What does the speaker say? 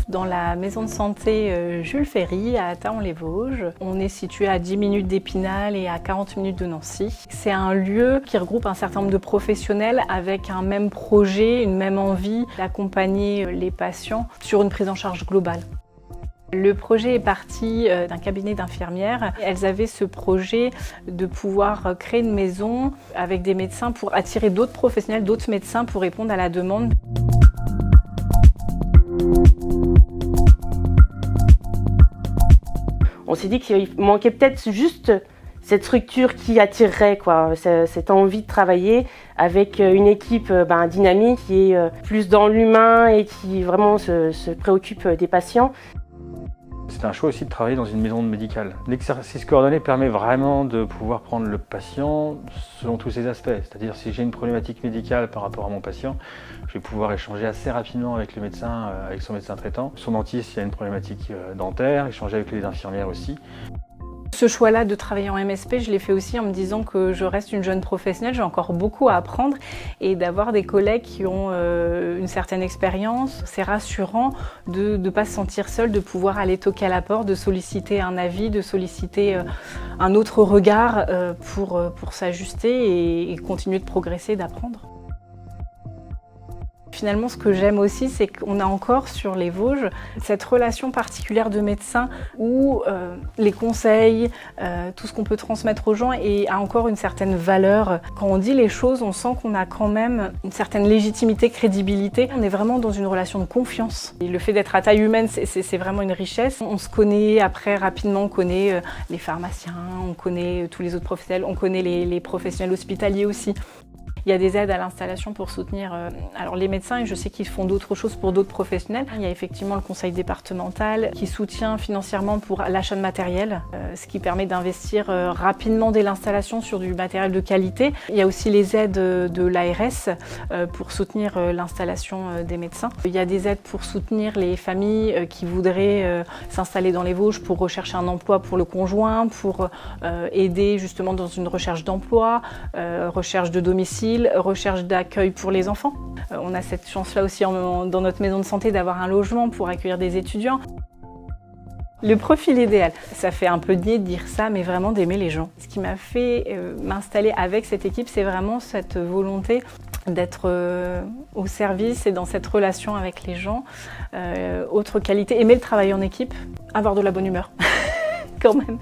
dans la maison de santé Jules Ferry à Thaon-les-Vosges. On est situé à 10 minutes d'Épinal et à 40 minutes de Nancy. C'est un lieu qui regroupe un certain nombre de professionnels avec un même projet, une même envie d'accompagner les patients sur une prise en charge globale. Le projet est parti d'un cabinet d'infirmières. Elles avaient ce projet de pouvoir créer une maison avec des médecins pour attirer d'autres professionnels, d'autres médecins pour répondre à la demande. On s'est dit qu'il manquait peut-être juste cette structure qui attirerait, quoi, cette envie de travailler avec une équipe dynamique qui est plus dans l'humain et qui vraiment se préoccupe des patients. C'est un choix aussi de travailler dans une maison médicale. L'exercice coordonné permet vraiment de pouvoir prendre le patient selon tous ses aspects. C'est-à-dire si j'ai une problématique médicale par rapport à mon patient, je vais pouvoir échanger assez rapidement avec le médecin, avec son médecin traitant. Son dentiste, s'il y a une problématique dentaire, échanger avec les infirmières aussi. Ce choix-là de travailler en MSP, je l'ai fait aussi en me disant que je reste une jeune professionnelle, j'ai encore beaucoup à apprendre et d'avoir des collègues qui ont une certaine expérience. C'est rassurant de ne pas se sentir seul, de pouvoir aller toquer à la porte, de solliciter un avis, de solliciter un autre regard pour s'ajuster et continuer de progresser, d'apprendre. Finalement, ce que j'aime aussi, c'est qu'on a encore sur les Vosges cette relation particulière de médecin où les conseils, tout ce qu'on peut transmettre aux gens a encore une certaine valeur. Quand on dit les choses, on sent qu'on a quand même une certaine légitimité, crédibilité. On est vraiment dans une relation de confiance. Et le fait d'être à taille humaine, c'est vraiment une richesse. On se connaît après rapidement, on connaît les pharmaciens, on connaît tous les autres professionnels, on connaît les professionnels hospitaliers aussi. Il y a des aides à l'installation pour soutenir les médecins et je sais qu'ils font d'autres choses pour d'autres professionnels. Il y a effectivement le conseil départemental qui soutient financièrement pour l'achat de matériel, ce qui permet d'investir rapidement dès l'installation sur du matériel de qualité. Il y a aussi les aides de l'ARS pour soutenir l'installation des médecins. Il y a des aides pour soutenir les familles qui voudraient s'installer dans les Vosges pour rechercher un emploi pour le conjoint, pour aider justement dans une recherche d'emploi, recherche de domicile, recherche d'accueil pour les enfants. On a cette chance-là aussi dans notre maison de santé d'avoir un logement pour accueillir des étudiants. Le profil idéal, ça fait un peu niais de dire ça, mais vraiment d'aimer les gens. Ce qui m'a fait m'installer avec cette équipe, c'est vraiment cette volonté d'être au service et dans cette relation avec les gens. Autre qualité, aimer le travail en équipe, avoir de la bonne humeur, quand même.